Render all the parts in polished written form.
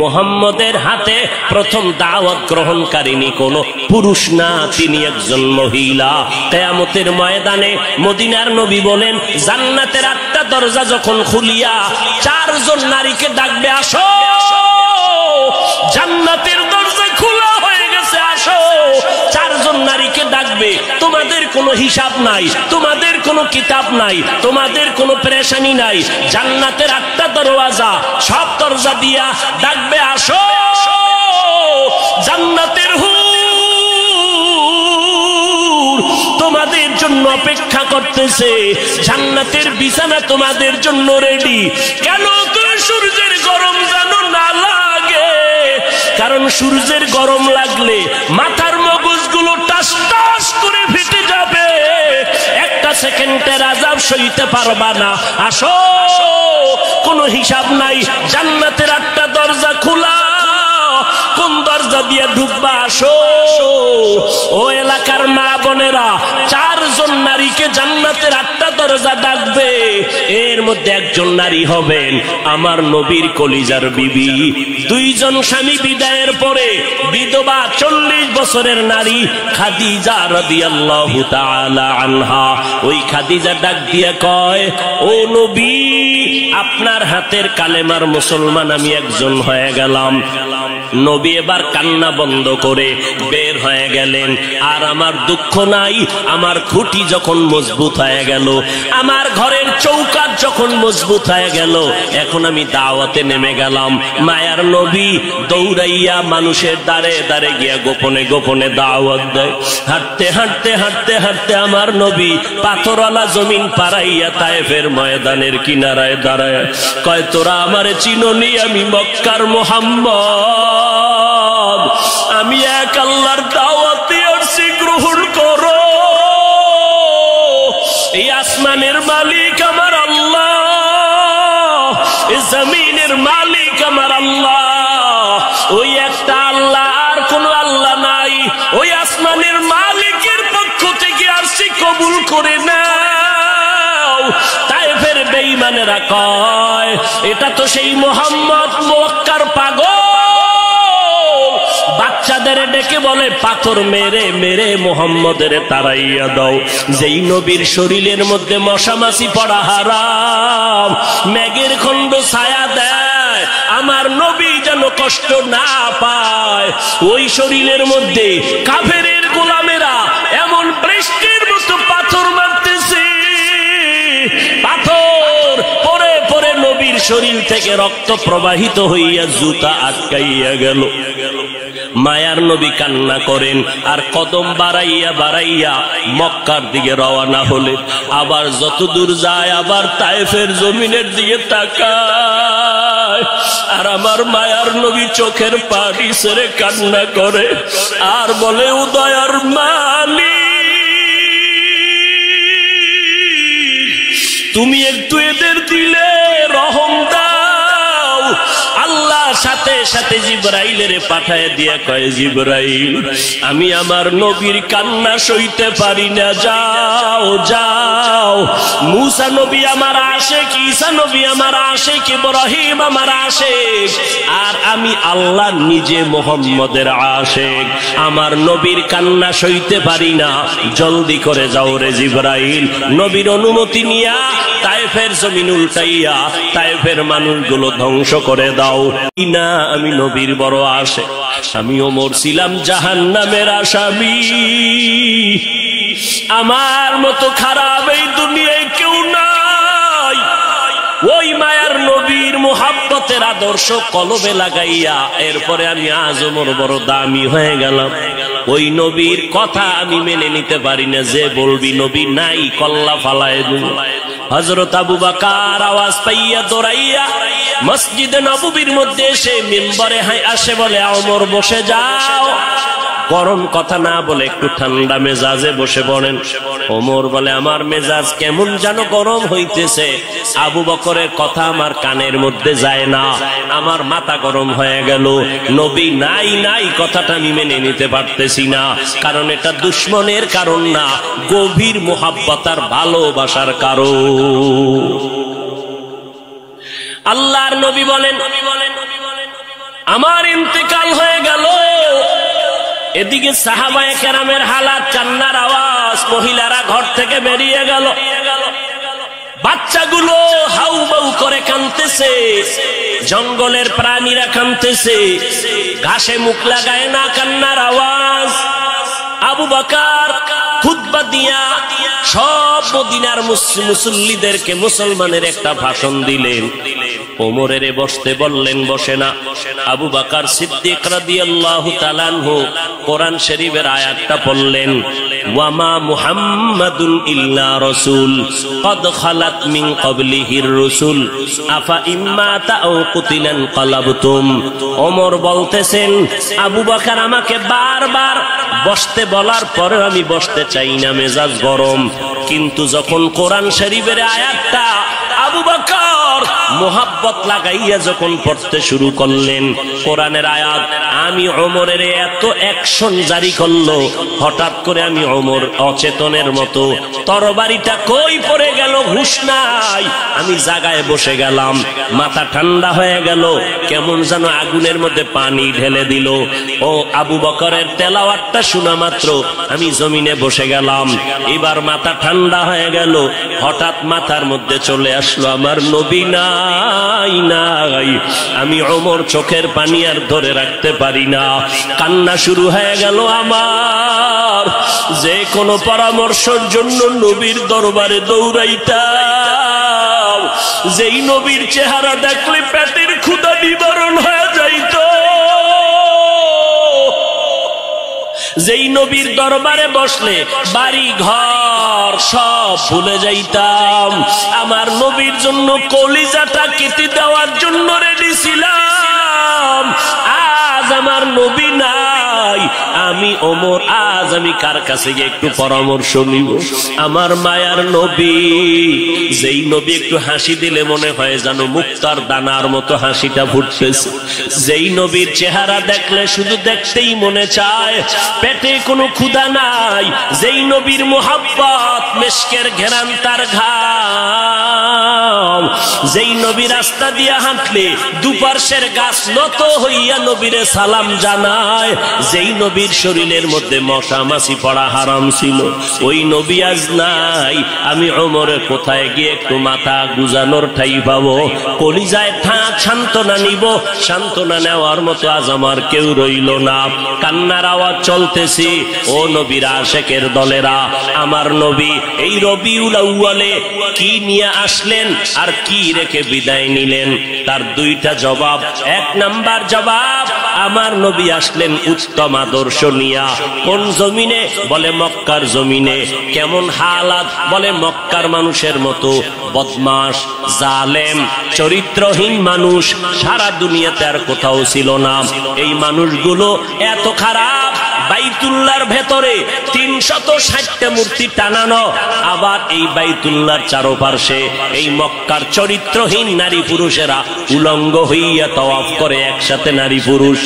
মুহাম্মদের হাতে প্রথম দাওয়াত গ্রহণকারিনী কোন পুরুষ না, তিনি একজন মহিলা। কিয়ামতের ময়দানে মদিনার নবী বলেন, জান্নাতের 8টা দরজা যখন খুলিয়া 4 জন নারীকে ডাকবে, আসো, জান্নাতের দরজা খোলা হয়ে গেছে, আসো। 4 জন নারীকে ডাকবে, তোমাদের কোনো হিসাব নাই, তোমাদের কোনো কিতাব নাই, তোমাদের কোনো পেরেশানি নাই। জান্নাতের 8টা দরওয়াজা, সব দরজা দিয়া ডাকবে, আসো, জান্নাতের হুর তোমাদের জন্য অপেক্ষা করতেছে, জান্নাতের বিছানা তোমাদের জন্য রেডি। কেন? তুমি সূর্যের গরম যেন না লাগে, কারণ সূর্যের গরম লাগলে মাথার মগজগুলো টাস টাস করে ফেটে যাবে, একটা সেকেন্ডের আযাব সইতে পারবা না। আসো, কোনো হিসাব নাই, জান্নাতের 8টা দরজা খোলা, কোন দরজা দিয়ে ঢুকবা, আসো। ও এলাকার মা বোনেরা, 4 জন নারীকে জান্নাতের 8টা দরজা ডাকবে, এর মধ্যে একজন নারী হবেন আমার নবীর কলিজার বিবি। 2 জন স্বামী বিদায়ের পরে বিধবা 40 বছরের নারী খাদিজা রাদিয়াল্লাহু তাআলা আনহা। ওই খাদিজা ডাক দিয়া কয়, ও নবী, আপনার হাতের কালেমার মুসলমান আমি একজন হয়ে গেলাম। নবী এবার কান্না বন্ধ করে বের হয়ে গেলেন। আর আমার দুঃখ নাই, আমার খুঁটি যখন মজবুত হয়ে গেল, আমার ঘরের চৌকাঠ যখন মজবুত হয়ে গেল, এখন আমি দাওয়াতে নেমে গেলাম। মায়ার নবী দৌড়াইয়া মানুষের দ্বারে দ্বারে গিয়া গোপনে গোপনে দাওয়াত দেয়। হাঁটতে হাঁটতে হাঁটতে হাঁটতে আমার নবী পাথরওয়ালা জমিন পারাইয়া তায়েফের ময়দানের কিনারায় দাঁড়ায় কয়, তোরা আমারে চিনোনি, আমি মক্কার মুহাম্মদ, আমি এক আল্লাহর দাওয়াতে আসছি, গ্রহণ করো। এই আসমানের মালিক আমার আল্লাহ, এই জমিনের মালিক আমার আল্লাহ, ওই একটা আল্লাহ, আর কোন আল্লাহ নাই। ওই আসমানের মালিকের পক্ষ থেকে আসছি, কবুল করে নাও। তায়েফের বেঈমানেরা কয়, এটা তো সেই মুহাম্মদ মক্কার পাগল। বাচ্চাদের ডেকে বলে, পাথর মেরে মেরে মুহাম্মদের তাড়াইয়া দাও। যেই নবীর শরীরের মধ্যে মশামাছি পড়া হারাম, মেঘের খণ্ড ছায়া দেয়, আমার নবী যেন কষ্ট না পায়। ওই শরীরের মধ্যে কাফেরের গোলামেরা এমন বৃষ্টির মতো পাথর মারতেছে, পাথর পরে পরে নবীর শরীর থেকে রক্ত প্রবাহিত হইয়া জুতা আটকাইয়া গেল। মায়ার নবী কান্না করেন, আর কদম বাড়াইয়া বাড়াইয়া মক্কার দিকে রওনা হলে, আবার যত দূর যায় আবার তায়েফের জমিনের দিকে তাকায়। আর আমার মায়ার নবী চোখের পানি ছেড়ে কান্না করে আর বলে, ও দয়ার মালিক, তুমি একটু এদের দিলে রহম দাও। আল্লাহ সাথে সাথে জিবরাইলের পাঠায় দিয়া কয়, জিবরাইল, আমি আমার নবীর কান্না সইতে পারি না, যাও যাও। মুসা নবী আমার আশিক, ঈসা নবী আমার আশিক, ইব্রাহিম আমার আশিক, আর আমি আল্লাহ নিজে মুহাম্মদের আশিক। আমার নবীর কান্না সইতে পারি না, জলদি করে যাও রে জিবরাইল। নবীর অনুমতি নিয়া তায়েফের জমিন উল্টাইয়া তায়েফের মানুষগুলো ধ্বংস করে দাও। না, আমি নবীর বড় আশিক, আমি ওমর ছিলাম জাহান্নামের আসামি। আমার মতো খারাপ এই দুনিয়ায় কেউ নাই। ওই মায়ার নবীর মুহাব্বতের আদর্শ কলবে লাগাইয়া এরপরে আমি আজ ওমর বড় দামি হয়ে গেলাম। ওই নবীর কথা আমি মেনে নিতে পারি না, যে বলবি নবী নাই কল্লা ফালায় দেব। হযরত আবু বকর আওয়াজ পাইয়া দৌড়াইয়া মসজিদে নববীর মধ্যে এসে মিম্বরে আসে, বলে, ওমর বসে যাও। গরম কথা না বলে একটু ঠান্ডা মেজাজে বসে পড়েন। ওমর বলে, আমার মেজাজ কেমন যেন গরম হইতেছে। আবু বকরের কথা আমার কানের মধ্যে যায় না, আমার মাথা গরম হয়ে গেল। নবী নাই নাই কথাটা আমি মেনে নিতে পারতেছি না, কারণ এটা দুশ্মনের কারণ না, গভীর মুহাব্বত আর ভালোবাসার কারণ। আল্লাহর নবী বলেন, আমার ইন্তেকাল হয়ে গেল। এদিকে সাহাবায়ে কেরামের হালাত, কান্নার আওয়াজ, মহিলারা ঘর থেকে বেরিয়ে গেল, বাচ্চাগুলো হাউ বাউ করে কাঁদতেছে, জঙ্গলের প্রাণীরা কাঁদতেছে, ঘাসে মুখ লাগায় না, কান্নার আওয়াজ। আবু বকর খুতবা দিয়া সব মদিনার মুসল্লিদেরকে, মুসলমানের একটা ভাষণ দিলেন। ওমরের বসতে বললেন, বসে না। আবু বকর সিদ্দিক রাদিয়াল্লাহু তাআলা আনহু কোরআন শরীফের আয়াতটা পড়লেন, ওয়ামা মুহাম্মাদুন ইল্লা রাসূল কদ খালাত মিন ক্বাবলিহির রাসূল আফা ইম্মাতা আও কুতিলান ক্বালাবতুম। ওমর বলতেছেন, আবু বকর আমাকে বারবার বসতে বলার পরে আমি বসতে চাই না, মেজাজ গরম। কিন্তু যখন কোরআন শরীফের আয়াতটা আবু বকর মোহাব্বত লাগাইয়া যখন পড়তে শুরু করলেন, কোরআনের আয়াত, আমি ওমরের এত অ্যাকশন জারি করলো, হঠাৎ করে আমি ওমর অচেতনের মতো, তরবারিটা কই পড়ে গেল হুঁশ নাই, আমি জায়গায় বসে গেলাম, মাথা ঠান্ডা হয়ে গেল, কেমন যেন আগুনের মধ্যে পানি ঢেলে দিল। ও আবু বকরের তেলাওয়াতটা শোনা মাত্র আমি জমিনে বসে গেলাম। এবার মাথা ঠান্ডা হয়ে গেল, হঠাৎ মাথার মধ্যে চলে আসলো আমার নবী নাই নাই। আমি ওমর চোখের পানি আর ধরে রাখতে পারি না, কান্না শুরু হয়ে গেল আমার। যে কোনো পরামর্শের জন্য নবীর দরবারে দৌড়াইতাম, যেই নবীর চেহারা দেখলে পেটের ক্ষুধা নিবারণ হয়ে যাইত, যেই নবীর দরবারে বসলে বাড়ি ঘর সব ভুলে যাইতাম, আমার নবীর জন্য কলিজাটা কেটে দেওয়ার জন্য রেডি ছিলাম। আজ আমার নবী নাই, আমি ওমর, আজ আমি কার কাছে গিয়ে একটু পরামর্শ নিব? আমার মায়ার নবী, যেই নবী একটু হাসি দিলে মনে হয় যেন মুক্তার দানার মতো হাসিটা ফুটতেছে, যেই নবীর চেহারা দেখলে শুধু দেখতেই মনে চায়, পেটে কোনো ক্ষুধা নাই, যেই নবীর মোহাব্বত মেশকের ঘেরান তার ঘাম, যেই নবী রাস্তা দিয়া হাঁটলে দুপার্শ্বের গাছ নত হইয়া নবীরে সালাম জানায়, যেই নবীর শরীরের মধ্যে মশা মাছি পড়া হারাম ছিল, ওই নবী আজ নাই। আমি ওমরের কোথায় গিয়ে একটু মাথা গুজানোর ঠাই পাবো, কলিজায় সান্ত্বনা নিব, সান্ত্বনা নেওয়ার মতো আজ আমার কেউ রইল না। কান্নার আওয়াজ চলতেছি। ও নবীর আশেকের দলেরা, আমার নবী এই রবিউল আউয়ালে কি নিয়ে আসলেন আর কি রেখে বিদায় নিলেন? তার দুইটা জবাব। এক নাম্বার জবাব, আমার নবী আসলেন উত্তম আদর্শ নিয়া। কোন জমিনে? বলে মক্কার জমিনে। কেমন হালাত? বলে মক্কার মানুষের মতো বদমাশ, জালেম, চরিত্রহীন মানুষ সারা দুনিয়াতে আর কোথাও ছিল না। এই মানুষগুলো এত খারাপ, বাইতুল্লাহর ভেতরে 360টা মূর্তি টানানো, আবার এই বাইতুল্লাহর চারপাশে এই মক্কার চরিত্রহীন নারী পুরুষেরা উলঙ্গ হইয়া তাওয়াফ করে একসাথে, নারী পুরুষ।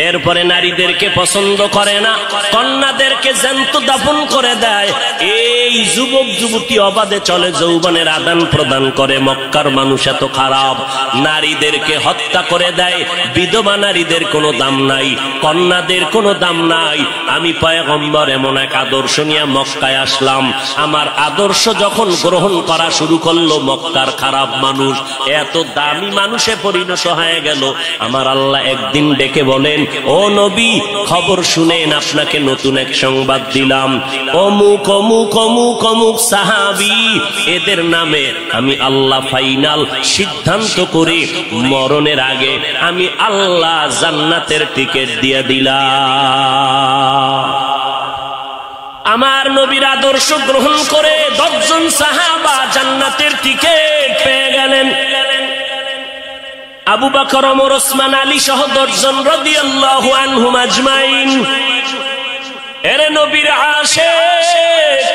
এরপরে নারীদেরকে পছন্দ করে না, কন্যাদেরকে জ্যান্ত দাফন করে দেয়। এই যুবক যুবতী অবাধে চলে, যৌবনের আদান প্রদান করে। মক্কার মানুষ এত খারাপ, নারীদেরকে হত্যা করে দেয়। বিধবা নারীদের কোনো দাম নাই, কন্যাদের কোনো দাম নাই। আমি পয়গম্বর এমন এক আদর্শ নিয়ে মক্কায় আসলাম। আমার আদর্শ যখন গ্রহণ করা শুরু করলো, মক্কার খারাপ মানুষ এত দামি মানুষে পরিণত হয়ে গেল। আমার আল্লাহ একদিন ডেকে বলেন, ও নবী, খবর শুনেন, আপনাকে নতুন এক সংবাদ দিলাম। অমুক অমুক অমুক অমুক সাহাবী, এদের নামে আমি আল্লাহ ফাইনাল সিদ্ধান্ত করে মরণের আগে আমি আল্লাহ জান্নাতের টিকিট দিয়ে দিলাম। আমার নবীর আদর্শ গ্রহণ করে 10 জন সাহাবা জান্নাতের টিকিট পেয়ে গেলেন। আবু বকর, ওমর, ওসমান, আলী সহ 10 জন রাদিয়াল্লাহু আনহুম আজমাইন। এরে নবীর আশিক,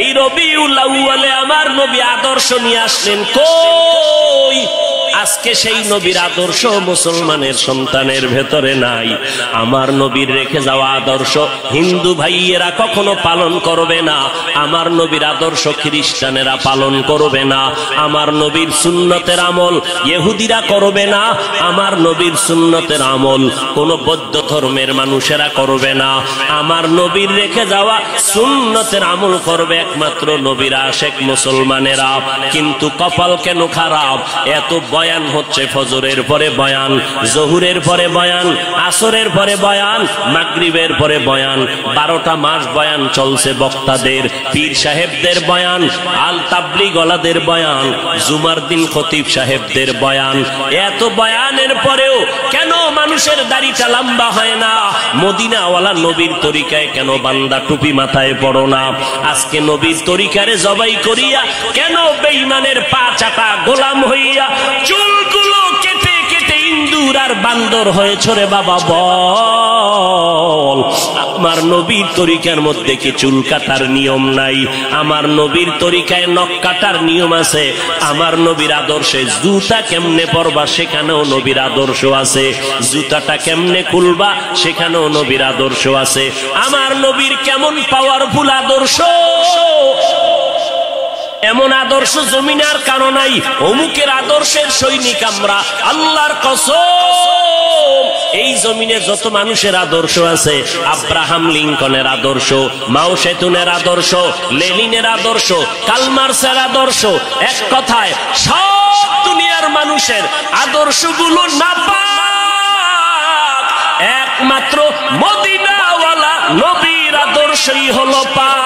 এই রবিউল আউয়ালে আমার নবী আদর্শ নিয়ে আসলেন। কই? আজকে সেই নবীর আদর্শ মুসলমানের সন্তানের ভেতরে নাই। আমার নবীর রেখে যাওয়া আদর্শ হিন্দু ভাইয়েরা কখনো পালন করবে না, আমার নবীর আদর্শ খ্রিস্টানেরা পালন করবে না, আমার নবীর সুন্নতের আমল ইহুদিরা করবে না, আমার নবীর সুন্নতের আমল কোন বৌদ্ধ ধর্মের মানুষেরা করবে না, আমার নবীর রেখে যাওয়া সুন্নতের আমল করবে একমাত্র নবীর আশেক মুসলমানেরা। কিন্তু কপাল কেন খারাপ, এত বয়ান হচ্ছে, ফজরের পরে বয়ান, জহুরের পরে বয়ান, আসরের পরে বয়ান, মাগরিবের পরে বয়ান, 12টা মাস বয়ান চলছে বক্তাদের, পীর সাহেবদের বয়ান, আল তাবলিগওয়ালাদের বয়ান, জুমার দিন খতিব সাহেবদের বয়ান। এত বয়ানের পরেও কেন মানুষের দাড়িটা লম্বা হয় না? মদিনাওয়ালা নবীর তরিকায় কেন বান্দা টুপি মাথায় পড়ো না? আজকে নবীর তরিকারে জবাই করিয়া কেন বেঈমানের পা চাটা গোলাম হইয়া চুলগুলো কেটে কেটে ইন্দুর আর বান্দর হয়েছ রে বাবা? বল, আমার নবীর তরিকার মধ্যে কি চুল কাটার নিয়ম নাই? আমার নবীর তরিকায় নখ কাটার নিয়ম আছে। আমার নবীর আদর্শে জুতা কেমনে পরবা সেখানেও নবীর আদর্শ আছে, জুতাটা কেমনে খুলবা সেখানেও নবীর আদর্শ আছে। আমার নবীর কেমন পাওয়ারফুল আদর্শ, এমন আদর্শ জমিনে আর কারো নাই। অমুকের আদর্শের সৈনিক আমরা, আল্লাহর কসম এই জমিনে যত মানুষের আদর্শ আছে, আব্রাহাম লিঙ্কনের আদর্শ, মাও সেতুনের আদর্শ, লেনিনের আদর্শ, কালমার্সের আদর্শ, এক কথায় সব দুনিয়ার মানুষের আদর্শগুলো নাপাক, একমাত্র মদিনাওয়ালা নবীর আদর্শই হলো পাক।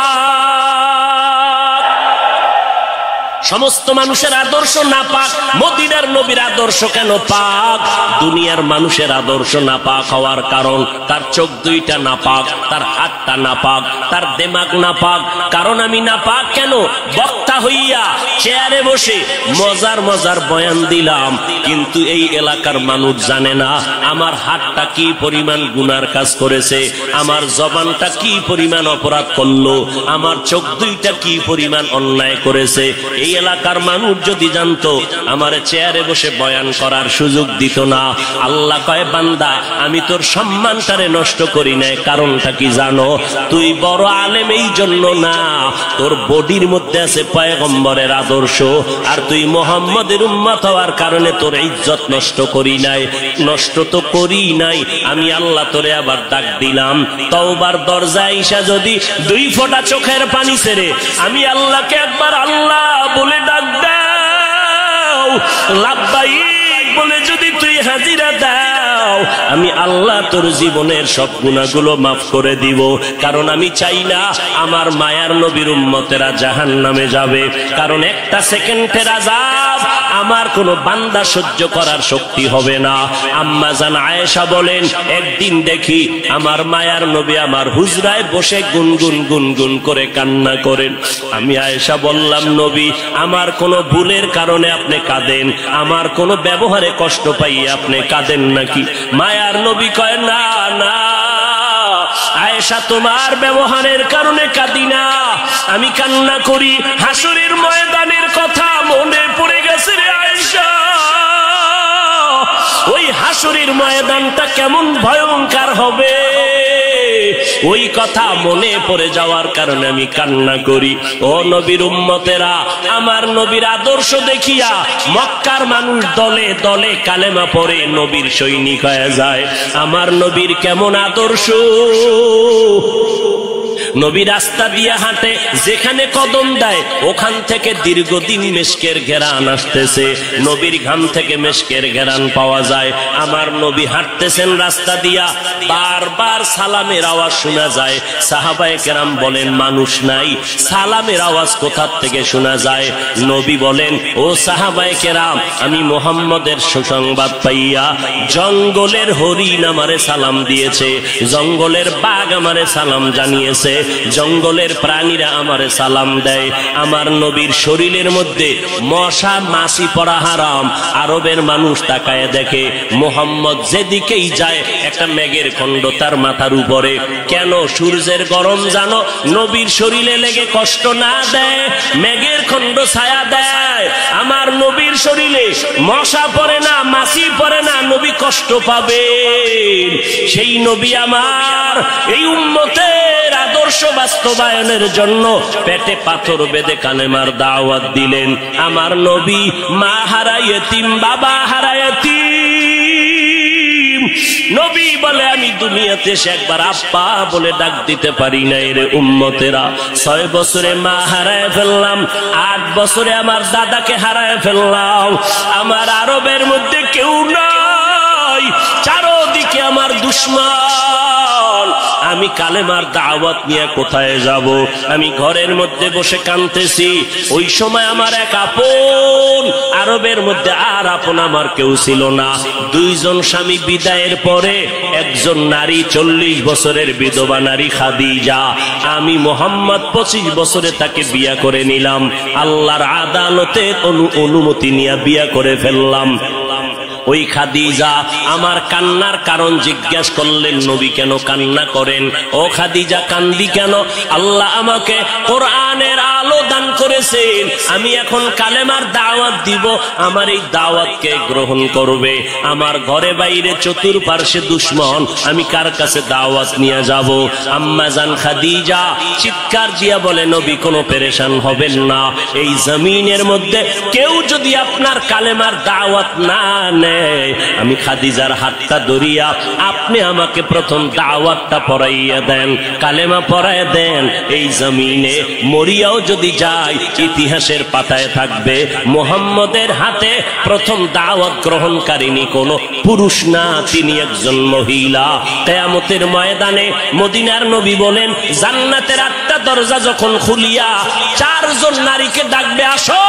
সমস্ত মানুষের আদর্শ নাপাক, মদিনার নবীর আদর্শ কেন পাক? দুনিয়ার মানুষের আদর্শ নাপাক হওয়ার কারণ তার চোখ দুইটা নাপাক, তার হাতটা নাপাক, তার দেমাগ নাপাক। কারণ আমি নাপাক কেন? বক্তা হইয়া চেয়ারে বসে মজার মজার বয়ান দিলাম, কিন্তু এই এলাকার মানুষ জানে না আমার হাতটা কি পরিমাণ গুনার কাজ করেছে, আমার জবানটা কি পরিমাণ অপরাধ করলো, আমার চোখ দুইটা কি পরিমাণ অন্যায় করেছে। এই এলাকার মানুষ যদি জানতো, আমার চেয়ারে বসে বয়ান করার সুযোগ দিত না। আল্লাহ কয়, বান্দা আমি তোর সম্মানটারে নষ্ট করি নাই, কারণটা কি জানো? তুই বড় আলেম এই জন্য না, তোর বডির মধ্যে আছে পয়গম্বরের আদর্শ, আর তুই মুহাম্মদের উম্মত হওয়ার কারণে তোর ইজ্জত নষ্ট করি নাই। নষ্ট তো করি নাই, আমি আল্লাহ তোরে আবার ডাক দিলাম, তওবার দরজায় আইসা যদি 2 ফোঁটা চোখের পানি ছেড়ে আমি আল্লাহকে একবার আল্লাহ বলে ডাক দাও, লাব্বাইক বলে যদি তুই হাজিরা দাও, আমি আল্লাহ তোর জীবনের সব গুনাহগুলো মাফ করে দিব। কারণ আমি চাই না আমার মায়ার নবীর উম্মতেরা জাহান্নামে যাবে, কারণ একটা সেকেন্ডের আযাব আমার কোনো বান্দা সহ্য করার শক্তি হবে না। আম্মা জান আয়েশা বলেন, একদিন দেখি আমার মায়ার নবী আমার হুজরায় বসে গুনগুন গুনগুন করে কান্না করেন। আমি আয়েশা বললাম, নবী আমার কোনো ভুলের কারণে আপনি কাঁদেন, আমার কোনো ব্যবহারে কষ্ট পাইয়ে আপনি কাঁদেন নাকি? মায়ার নবী কয়, না না আয়েশা, তোমার ব্যবহারের কারণে কাঁদি না, আমি কান্না করি হাসরের ময়দানের কথা মনে পড়ে গেছে রে আয়েশা। ওই হাসরের ময়দানটা কেমন ভয়ঙ্কর হবে, ওই কথা মনে পড়ে যাওয়ার কারণে আমি কান্না করি। ও নবীর উম্মতেরা, আমার নবীর আদর্শ দেখিয়া মক্কার মানুষ দলে দলে কালেমা পড়ে নবীর সৈনিক হয়ে যায়। আমার নবীর কেমন আদর্শ! নবী রাস্তা দিয়ে হাঁটে, যেখানে কদম দেয় ওখান থেকে দীর্ঘদিন মেশকের ঘেরান আসতেছে, নবীর ঘাম থেকে মেশকের ঘেরান পাওয়া যায়। আমার নবী হাঁটতেছেন রাস্তা দিয়া, বারবার সালামের আওয়াজ শোনা যায়। সাহাবায়ে কেরাম বলেন, মানুষ নাই, সালামের আওয়াজ কোথা থেকে শোনা যায়? নবী বলেন, ও সাহাবায়ে কেরাম, আমি মুহাম্মদের সুসংবাদ পাইয়া জঙ্গলের হরিণ আমারে সালাম দিয়েছে, জঙ্গলের বাঘ আমারে সালাম জানিয়েছে, জঙ্গলের প্রাণীরা আমারে সালাম দেয়। আমার নবীর শরীরের মধ্যে মশা মাছি পড়া হারাম। আরবের মানুষ তাকায় দেখে মুহাম্মদ যেদিকেই যায় একটা মেঘের খণ্ড তার মাথার উপরে। কেন? সূর্যের গরম জানো নবীর শরীরে লেগে কষ্ট না দেয়, মেঘের খণ্ড ছায়া দেয়। আমার নবীর শরীরে মশা পড়ে না, মাছি পড়ে না, নবী কষ্ট পাবে। সেই নবী আমার এই উম্মতের আদর্শ বাস্তবায়নের জন্য পেটে পাথর বেঁধে কালেমার দাওয়াত দিলেন। আমার নবী মা হারা ইয়েতিম, বাবা হারা ইয়েতিম। নবী বলে আমি দুনিয়াতে এসে একবার আব্বা বলে ডাক দিতে পারি না। এর উম্মতেরা 6 বছরে মা হারায় ফেললাম, 8 বছরে আমার দাদাকে হারায় ফেললাম। আমার আরবের মধ্যে কেউ নাই, চারদিকে আমার দুশমন। আমি কালেমার দাওয়াত নিয়ে কোথায় যাব? আমি ঘরের মধ্যে বসে কাঁদতেছি। ওই সময় আমার এক আপন, আরবের মধ্যে আর আপন আমার কেউ ছিল না। 2 জন স্বামী বিদায়ের পরে একজন নারী 40 বছরের বিধবা নারী খাদিজা। আমি মুহাম্মদ 25 বছরে তাকে বিয়া করে নিলাম। আল্লাহর আদালতে অনুমতি নিয়ে বিয়া করে ফেললাম। ওই খাদিজা আমার কান্নার কারণ জিজ্ঞেস করলেন, নবী কেন কান্না করেন? ও খাদিজা কান্দি কেন? আল্লাহ আমাকে কোরআনের আলো দান করেছেন, আমি এখন কালেমার দাওয়াত দিব, আমার এই দাওয়াতকে গ্রহণ করবে। আমার ঘরে বাইরে চতুর্পার্শ্বে দুশমন, আমি কার কাছে দাওয়াত নিয়ে যাব? আম্মা জান খাদিজা চিৎকার দিয়া বলে, নবী কোনো পেরেশান হবেন না। এই জমিনের মধ্যে কেউ যদি আপনার কালেমার দাওয়াত না নেয়, আমি খাদিজার হাতটা ধরিয়া আপনি আমাকে প্রথম দাওয়াতটা পড়াইয়া দেন, কালেমা পড়াইয়া দেন। এই জমিনে মরিয়াও যদি যায়, ইতিহাসের পাতায় থাকবে মুহাম্মদের হাতে প্রথম দাওয়াত গ্রহণকারিনী কোনো পুরুষ না, তিনি একজন মহিলা। কিয়ামতের ময়দানে মদিনার নবী বলেন, জান্নাতের 8টা দরজা যখন খুলিয়া 4 জন নারীকে ডাকবে, আসো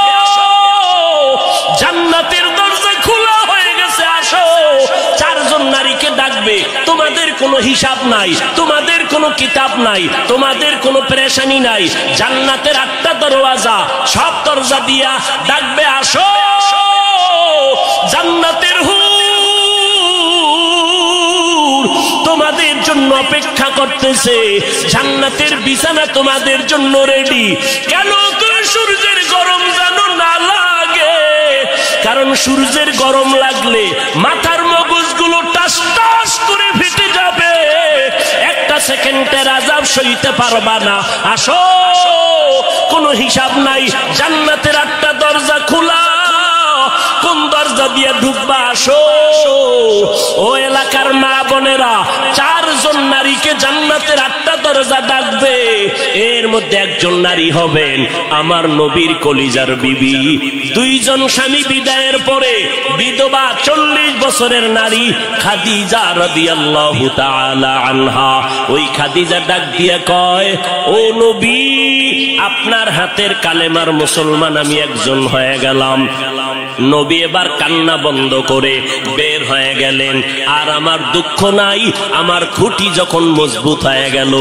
জান্নাতের দরজা খোলা হয়ে গেছে, আসো। 4 জন নারীকে ডাকবে, তোমাদের কোনো হিসাব নাই, তোমাদের কোনো কিতাব নাই, তোমাদের কোনো পেরেশানি নাই। জান্নাতের 8টা দরওয়াজা, সব দরজা দিয়া ডাকবে, আসো জান্নাতের হুর তোমাদের জন্য অপেক্ষা করতেছে, জান্নাতের বিছানা তোমাদের জন্য রেডি। কেন? সূর্যের গরম জানো না লাগে, কারণ সূর্যের গরম লাগলে মাথার মগজগুলো টাস টাস করে ফেটে যাবে, একটা সেকেন্ডের আযাব সইতে পারবা না। আসো, কোনো হিসাব নাই, জান্নাতের 8টা দরজা খোলা, কোন দরজা দিয়ে ঢুকবা? আসো। ও এলাকার মা বোনেরা, 4 জন নারীকে জান্নাতের 8টা দরজা ডাকবে, এর মধ্যে একজন নারী হবেন আমার নবীর কলিজার বিবি। 2 জন স্বামী বিদায়ের পরে বিধবা 40 বছরের নারী খাদিজা রাদিয়াল্লাহু তাআলা আনহা। ওই খাদিজা ডাক দিয়ে কয়, ও নবী, আপনার হাতের কালেমার মুসলমান আমি একজন হয়ে গেলাম। নবী এবার কান্না বন্ধ করে বের হয়ে গেলেন। আর আমার দুঃখ নাই, আমার খুঁটি যখন মজবুত হয়ে গেল,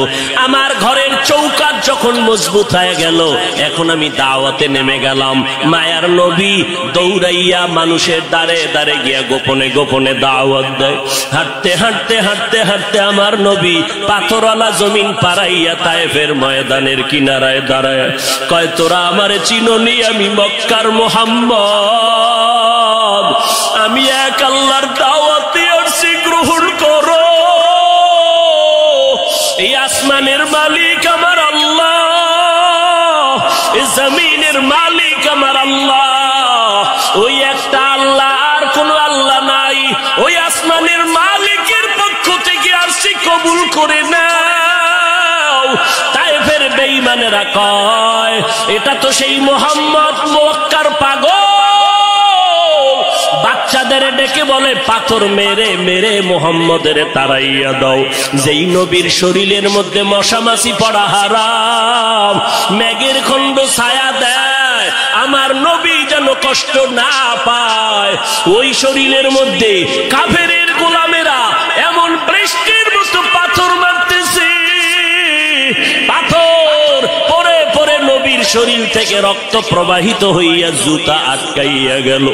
আমার ঘরের চৌকাঠ যখন মজবুত হয়ে গেল, এখন আমি দাওয়াতে নেমে গেলাম। মায়ার নবী দৌড়াইয়া মানুষের দ্বারে দ্বারে গিয়া গোপনে গোপনে দাওয়াত দেয়। হাঁটতে হাঁটতে হাঁটতে হাঁটতে আমার নবী পাথরওয়ালা জমিন পাড়াইয়া তায়েফের ময়দানের কিনারায় দাঁড়ায় কয়, তোরা আমারে চিনোনি, আমি মক্কার মুহাম্মদ, আমি এক আল্লাহর দাওয়াতে আসছি, গ্রহণ করো। এই আসমানের মালিক আমার আল্লাহ, এই জমিনের মালিক আমার আল্লাহ, ওই একটা আল্লাহ, আর কোন আল্লাহ নাই। ওই আসমানের মালিকের পক্ষ থেকে আসছি, কবুল করে নাও। তায়েফের বেঈমানেরা কয়, এটা তো সেই মুহাম্মদ মক্কার পাগল। বাচ্চাদের ডেকে বলে, পাথর মেরে মেরে মুহাম্মদের তাড়াইয়া দাও। যেই নবীর শরীরের মধ্যে মশা মাছি পড়া হারাম, মেঘের খণ্ড ছায়া দেয়, আমার নবী যেন কষ্ট না পায়। ওই শরীরের মধ্যে কাফেরের গোলামেরা এমন বৃষ্টির মতো পাথর মারতেছে, শরীর থেকে রক্ত প্রবাহিত হইয়া জুতা আটকাইয়া গেল।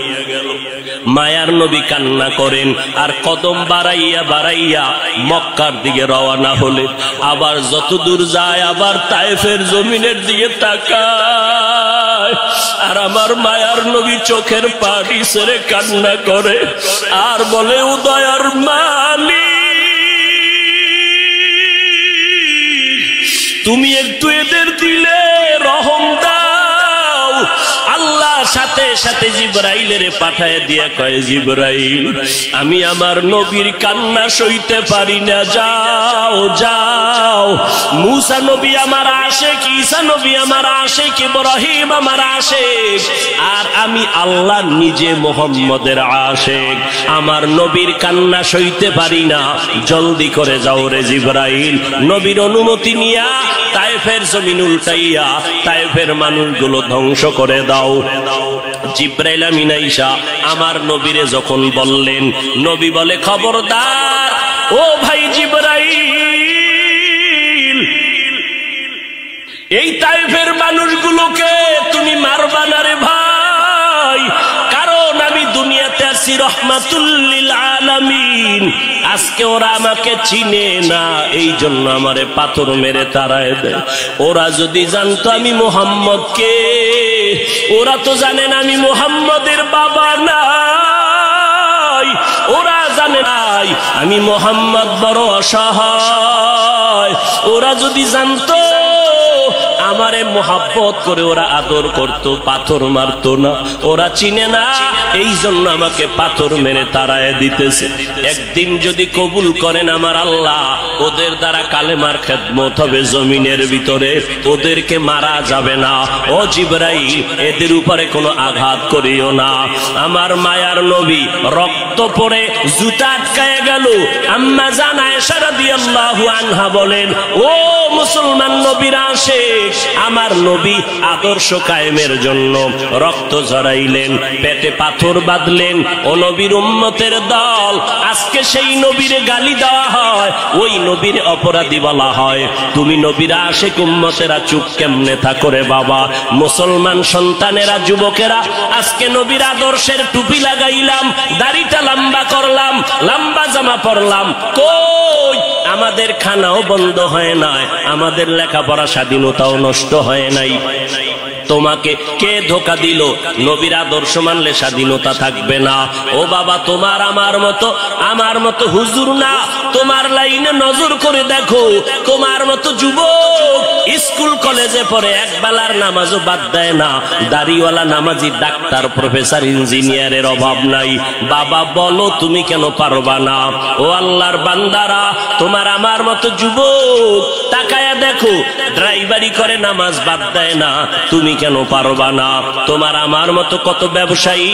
মায়ার নবী কান্না করেন আর কদম বাড়াইয়া বাড়াইয়া মক্কার দিকে রওনা হলেন। আবার যত দূর যায় আবার তায়েফের জমিনের দিকে তাকায়, আর আমার মায়ার নবী চোখের পানি ছেড়ে কান্না করে আর বলে, ও দয়ার মালিক, তুমি একটু এদের দিলে রহম দাও। আল্লাহ সাথে সাথে জিবরাইলের পাঠায় দিয়া কয়, জিবরাইল, আমি আমার নবীর কান্না সইতে পারি না, যাও যাও। মুসা নবী আমার আশিক, ঈসা নবী আমার আশিক, ইব্রাহিম আমার আশিক, আর আমি আল্লাহ নিজে মুহাম্মদের আশিক। আমার নবীর কান্না সইতে পারি না, জলদি করে যাও রে জিবরাইল। নবীর অনুমতি নিয়া তায়েফের জমিন উল্টাইয়া তায়েফের মানুষগুলো ধ্বংস করে দাও। জিবরাইল আমিন আইসা আমার নবীরে যখন বললেন, নবী বলে, খবরদার ও ভাই জিবরাইল, এই তায়েফের মানুষগুলোকে তুমি মারবা না রে ভাই, কারণ আমি দুনিয়াতে আছি রহমাতুল লিল আলামিন। আজকে ওরা আমাকে চিনে না, এই জন্য আমারে পাথর মেরে তাড়ায় দেয়। ওরা যদি জানতো আমি মুহাম্মদ কে, ওরা তো জানেন আমি মুহাম্মদের বাবা নাই, ওরা জানে নাই আমি মুহাম্মদ বড় অসহায়। ওরা যদি জানতো আমারে মোহাব্বত করে ওরা আদর করত, পাথর মারতো না। ওরা চিনে না, এই জন্য আমাকে পাথর মেরে তাড়ায় দিতেছে। একদিন যদি কবুল করেন আমার আল্লাহ, ওদের দ্বারা কালেমার খেদমত হবে জমিনের ভিতরে, ওদেরকে মারা যাবে না। ও জিবরাইল, এদের উপরে কোনো আঘাত করিও না। আমার মায়ার নবী রক্ত পড়ে জুতা আটকায় গেল। আম্মা জান আয়েশা রাদিয়াল্লাহু আনহা বলেন, ও মুসলমান নবীর আশিক, আমার নবী আদর্শ কায়েমের জন্য রক্ত ঝরাইলেন, পেটে পাথর বাঁধলেন। ও নবীর উম্মতের দল, আজকে সেই নবীরে গালি দেওয়া হয়, ওই নবীর অপরাধী বলা হয়। তুমি নবীর আশিক উম্মতেরা চুপ কেমনে থাকো রে বাবা? মুসলমান সন্তানেরা, যুবকেরা, আজকে নবীর আদর্শের টুপি লাগাইলাম, দাড়িটা লম্বা করলাম, লম্বা জামা পরলাম, কই আমাদের খানাও বন্ধ হয় নাই, আমাদের লেখাপড়া স্বাধীনতাও নষ্ট হয় নাই। তোমাকে কে ধোকা দিল? নবীর আদর্শ মানলে স্বাধীনতা থাকবে না। ও বাবা, তোমার আমার মতো হুজুর না, তোমার লাইনে নজর করে দেখো, তোমার মতো যুবক স্কুল কলেজে পড়ে এক বেলার নামাজও বাদ দেয় না। দাড়িওয়ালা নামাজি ডাক্তার, প্রফেসর, ইঞ্জিনিয়ারের অভাব নাই। বাবা বলো, তুমি কেন পারবা না? ও আল্লাহর বান্দারা, তোমার আমার মতো যুবক তাকায়া দেখো, ড্রাইভারি করে নামাজ বাদ দেয় না, তুমি কেন পারবা না? তোমার আমার মতো কত ব্যবসায়ী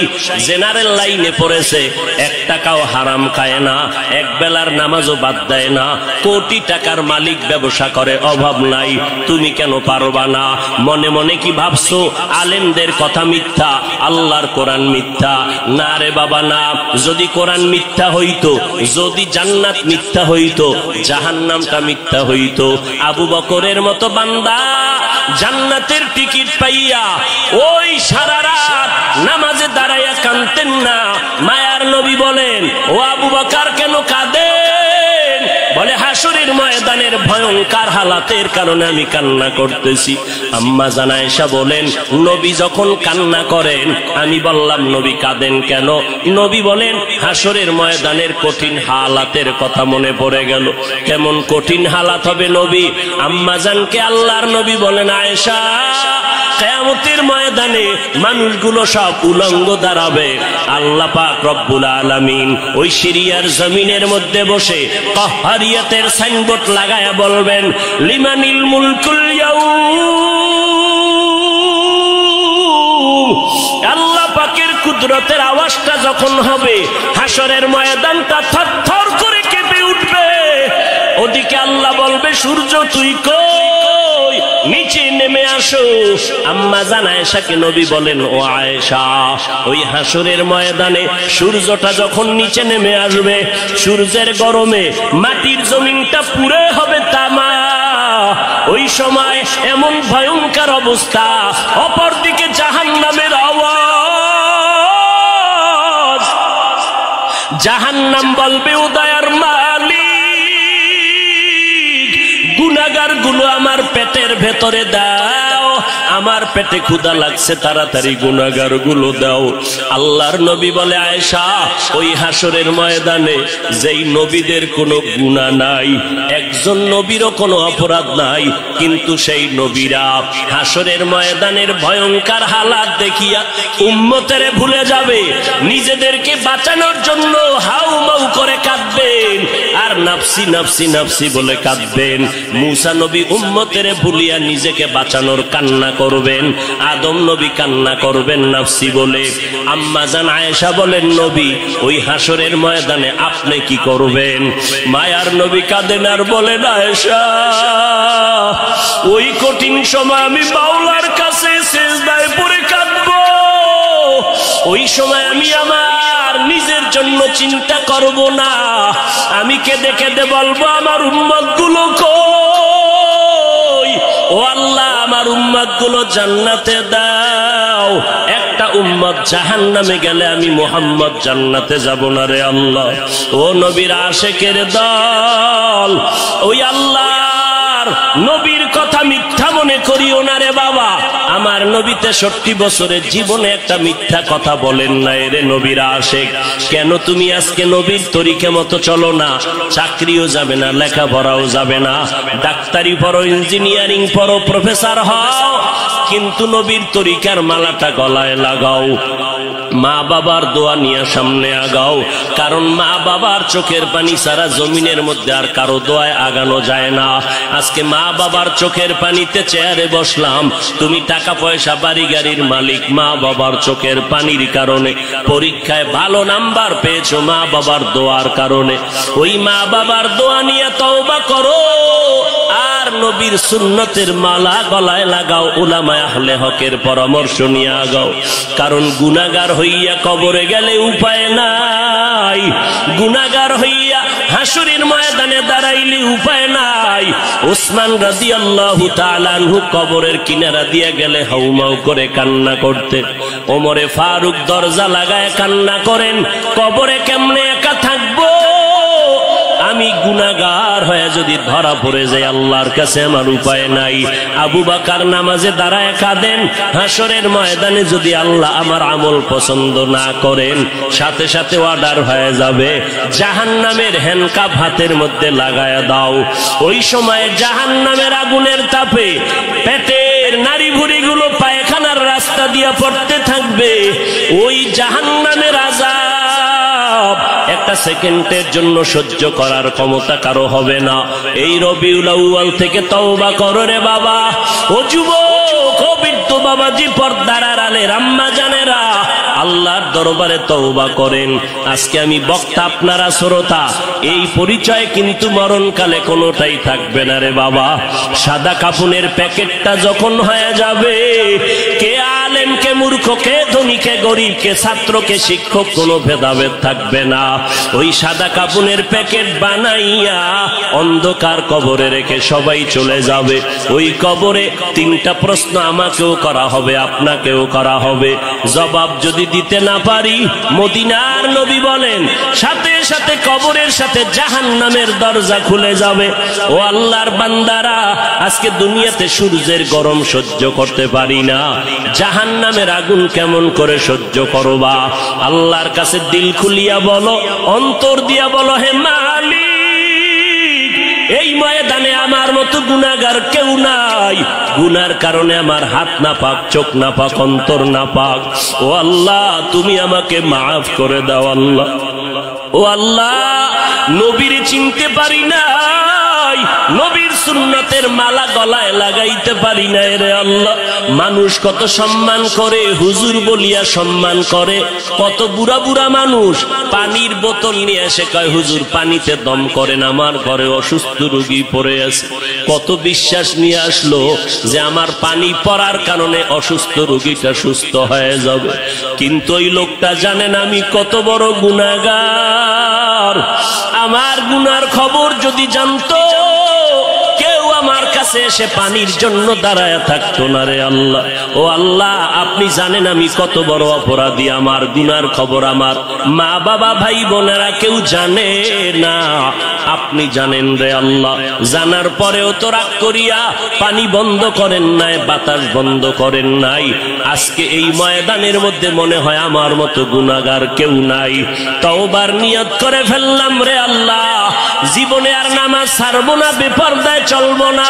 জেনারেল লাইনে পড়েছে, এক টাকাও হারাম খায় না, এক বেলার নামাজও বাদ দেয় না, কোটি টাকার মালিক, ব্যবসা করে, অভাব নাই, তুমি কেন পারবা না? মনে মনে কি ভাবছো আলেমদের কথা মিথ্যা, আল্লাহর কোরআন মিথ্যা? না রে বাবা না। যদি কোরআন মিথ্যা হইতো, যদি জান্নাত মিথ্যা হইতো, জাহান্নামটা মিথ্যা হইতো। আবু বকরের মতো বান্দা জান্নাতের টিকিট পাইয়া ওই সারা রাত নামাজে দাঁড়াইয়া কাঁদতেন না। মায়ার নবী বলেন, ও আবু বকর কেন কাঁদেন? বলে, হাসরের ময়দানের ভয়ঙ্কর হালাতের কারণে আমি কান্না করতেছি। আম্মা জান আয়েশা বলেন, নবী যখন কান্না করেন, আমি বললাম, নবী কাঁদেন কেন? নবী বলেন, হাসরের ময়দানের কঠিন হালাতের কথা মনে পড়ে গেল। কেমন কঠিন হালাত হবে নবী? আম্মা জানকে আল্লাহর নবী বলেন, আয়েশা, কিয়ামতের ময়দানে মানুষগুলো সব উলঙ্গ দাঁড়াবে। আল্লাহ পাক রব্বুল আলামিন ওই সিরিয়ার জমিনের মধ্যে বসে কাহ্হারিয়াতের সাইনবোর্ড লাগায়া বলবেন, লিমানিল মুলকুল ইয়াউম। আল্লাহ পাকের কুদরতের আওয়াজটা যখন হবে, হাসরের ময়দানটা থরথর করে কেঁপে উঠবে। ওদিকে আল্লাহ বলবে, সূর্য তুই কই? নিচে নেমে আসো। আম্মা জান আয়েশাকে নবী বলেন, ও আয়েশা, ওই হাসরের ময়দানে সূর্যটা যখন নিচে নেমে আসবে, সূর্যের গরমে মাটির জমিনটা পুড়ে হবে তামা। ওই সময় এমন ভয়ঙ্কর অবস্থা, অপরদিকে জাহান্নামের আওয়াজ। জাহান্নাম বলবে, ও দয়ার মালিক, গুনাহগার গুলো আমার পেটের ভেতরে দাও, আমার পেটে ক্ষুধা লাগছে, তাড়াতাড়ি গুনাহগার গুলো দাও। আল্লাহর নবী বলে, আয়েশা, ওই হাসরের ময়দানে যেই নবীদের কোনো গুনাহ নাই, একজন নবীরও কোনো অপরাধ নাই, কিন্তু সেই নবীরা হাসরের ময়দানের ভয়ঙ্কর হালাত দেখিয়া উম্মতেরে ভুলে যাবে, নিজেদেরকে বাঁচানোর জন্য হাউমাউ করে কাঁদবেন আর নাফসি নাফসি নাফসি বলে কাঁদবেন। মুসা নবী উম্মতেরে ভুলিয়া নিজেকে বাঁচানোর কান্না করবেন, আদম নবী কান্না করবেন নাফসি বলে। আম্মা জান আয়েশা বলেন, নবী ওই হাসরের ময়দানে আপনি কি করবেন? মায়ার নবী কাঁদেন আর বলেন, আয়েশা, ওই কঠিন সময় আমি মাওলার কাছে সিজদায় পড়ে কাঁদবো। ওই সময় আমি আমার নিজের জন্য চিন্তা করব না, আমি কেঁদে কেঁদে বলবো, আমার উম্মত গুলো কই? ও আল্লাহ, আমার উম্মত গুলো জান্নাতে দাও। একটা উম্মত জাহান্নামে গেলে আমি মুহাম্মদ জান্নাতে যাব না রে আল্লাহ। ও নবীর আশিকের দল, ওই আল্লাহর নবীর কথা মিথ্যা মনে করিও না রে বাবা। আমার নবী 63 বছরের জীবনে একটা মিথ্যা কথা বলেন না রে নবীর আশিক। কেন তুমি আজকে নবীর তরিকা মতো চলো না? চাকরিও যাবে না, লেখাপড়াও যাবে না, ডাক্তারি পড়ো, ইঞ্জিনিয়ারিং পড়ো, প্রফেসর হও, কিন্তু নবীর তরিকার মালাটা গলায় লাগাও, মা বাবার দোয়া নিয়ে সামনে আগাও। কারণ মা বাবার চোখের পানি সারা জমিনের মধ্যে আর কারো দোয়ায় আগানো যায় না। আজকে মা বাবার চোখের পানিতে চেয়ারে বসলাম, তুমি টাকা পয়সা বাড়ি গাড়ির মালিক, মা বাবার চোখের পানির কারণে পরীক্ষায় ভালো নাম্বার পেয়েছো মা বাবার দোয়ার কারণে। ওই মা বাবার দোয়া নিয়ে তওবা করো আর নবীর সুন্নতের মালা গলায় লাগাও, উলামায়ে আহলে হকের পরামর্শ নিয়ে আগাও। কারণ গুনাহগার হইয়া কবরে গেলে উপায় নাই, গুনাহগার হইয়া হাসরের ময়দানে দাঁড়াইলে উপায় নাই। ওসমান রাদিয়াল্লাহু তাআলা আনহু কবরের কিনারা দিয়ে গেলে হাউমাউ করে কান্না করতেন। ওমরে ফারুক দরজা লাগায় কান্না করেন, কবরে কেমনে একা থাকবো, আমি গুনাহগার হয়ে যদি ধরা পড়ে যাই আল্লাহর কাছে আমার উপায় নাই। আবু বকর নামাজে দাঁড়ায় কাঁদেন, হাসরের ময়দানে যদি আল্লাহ আমার আমল পছন্দ না করেন, সাথে সাথে অর্ডার হয়ে যাবে, জাহান্নামের হ্যান্ডকাপ হাতের মধ্যে লাগায়া দাও। ওই সময় জাহান্নামের আগুনের তাপে পেটের নাড়ি ভুঁড়িগুলো পায়খানার রাস্তা দিয়া পড়তে থাকবে। ওই জাহান্নামের আযাব একটা সেকেন্ডের জন্য সহ্য করার ক্ষমতা কারো হবে না। এই রবিউল আউয়াল থেকে তওবা করো রে বাবা। ও যুবক, ও বৃদ্ধ বাবাজি, পর্দার আড়ালের আম্মা জানেরা, আল্লাহর দরবারে তওবা করেন। আজকে আমি বক্তা, আপনারা শ্রোতা, এই পরিচয় কিন্তু মরণকালে কোনোটাই থাকবে না রে বাবা। সাদা কাফনের প্যাকেটটা যখন হয়ে যাবে, কে আলেম কে মূর্খ, কে ধনী কে গরিব, কে ছাত্র কে শিক্ষক, কোনো ভেদাভেদ থাকবে না। ওই সাদা কাফনের প্যাকেট বানাইয়া অন্ধকার কবরে রেখে সবাই চলে যাবে। ওই কবরে 3টা প্রশ্ন আমাকেও করা হবে, আপনাকেও করা হবে। জবাব যদি দিতে না পারি, মদিনার নবী বলেন, সাথে সাথে কবরের সাথে জাহান্নামের দরজা খুলে যাবে। ও আল্লাহর বান্দারা, আজকে দুনিয়াতে সূর্যের গরম সহ্য করতে পারি না, জাহান্নামের আগুন কেমন করে সহ্য করবা? আল্লাহর কাছে দিল খুলিয়া বলো, অন্তর দিয়া বলো, হে মালিক, এই ময়দানে আমার মতো গুনাহগার কেউ নাই। গুনার কারণে আমার হাত না পাক, চোখ না পাক, অন্তর না পাক। ও আল্লাহ, তুমি আমাকে মাফ করে দাও আল্লাহ। ও আল্লাহ, নবীর চিনতে পারি নাই, নবীর সুন্নতের মালা গলায় লাগাইতে পারি না রে আল্লাহ। মানুষ কত সম্মান করে, হুজুর বলিয়া সম্মান করে। কত বুড়া বুড়া মানুষ পানির বোতল নিয়ে এসে কয়, হুজুর পানিতে দম করেন, আমার ঘরে অসুস্থ রোগী পড়ে আছে। কত বিশ্বাস নিয়ে আসলো যে আমার পানি পড়ার কারণে অসুস্থ রোগীটা সুস্থ হয়ে যাবে। কিন্তু ওই লোকটা জানেন আমি কত বড় গুনাহগার। আমার গুনার খবর যদি জানতো, কেউ আমার কাছে এসে পানির জন্য দাঁড়ায় থাকতো না রে আল্লাহ। ও আল্লাহ, আপনি জানেন আমি কত বড় অপরাধী, আমার গুনার খবর আমার মা বাবা ভাই বোনেরা কেউ জানে না, আপনি জানেন রে আল্লাহ। জানার পরেও তো রাগ করিয়া পানি বন্ধ করেন নাই, বাতাস বন্ধ করেন নাই। আজকে এই ময়দানের মধ্যে মনে হয় আমার মতো গুনাহগার কেউ নাই। তওবার নিয়ত করে ফেললাম রে আল্লাহ, জীবনে আর নামাজ ছাড়বো না, বেপরদায় চলবো না,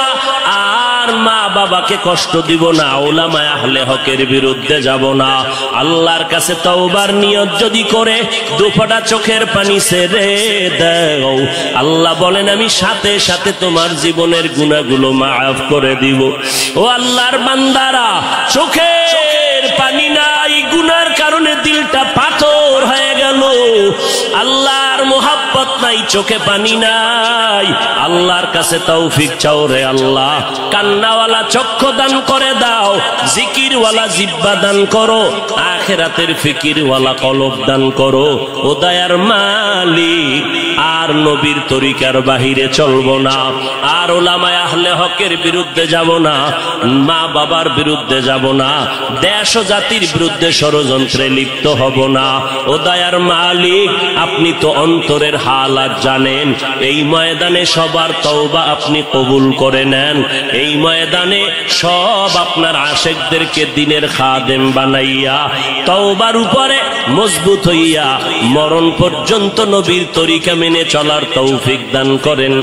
আর মা বাবাকে কষ্ট দিব না, উলামায়ে আহলে হকের বিরুদ্ধে যাব না। আল্লাহর কাছে তওবার নিয়ত যদি করে দুফোঁটা চোখের পানি ছেড়ে দাও, আল্লাহ বলেন আমি সাথে সাথে তোমার জীবনের গুনাহগুলো মাফ করে দিব। ও আল্লাহর বান্দারা, চোখের পানি নাই, গুনার কারণে দিলটা পাথর হয়ে গেল, আল্লাহর মোহাব্বত নাই, চোখে পানি নাই। আল্লাহর কাছে তৌফিক চাও রে আল্লাহ, কান্নাওয়ালা চক্ষু দান করে দাও, জিকিরওয়ালা জিহ্বা দান করো, আখিরাতের ফিকিরওয়ালা কলব দান করো। ও দয়ার মালিক, আর নবীর তরিকার বাহিরে চলবো না, আর উলামায়ে আহলে হকের বিরুদ্ধে যাব না, মা বাবার বিরুদ্ধে যাব না, দেশ ও জাতির বিরুদ্ধে ষড়যন্ত্রে লিপ্ত হব না। ও দয়ার মালিক, আপনি তো অন্তরের হালাত জানেন। এই ময়দানে সবার তওবা আপনি কবুল করে নেন। এই ময়দানে সব আপনার আশেকদেরকে দিনের খাদেম বানাইয়া তওবার উপরে মজবুত হইয়া মরণ পর্যন্ত নবীর তরিকা মেনে চলার তৌফিক দান করেন।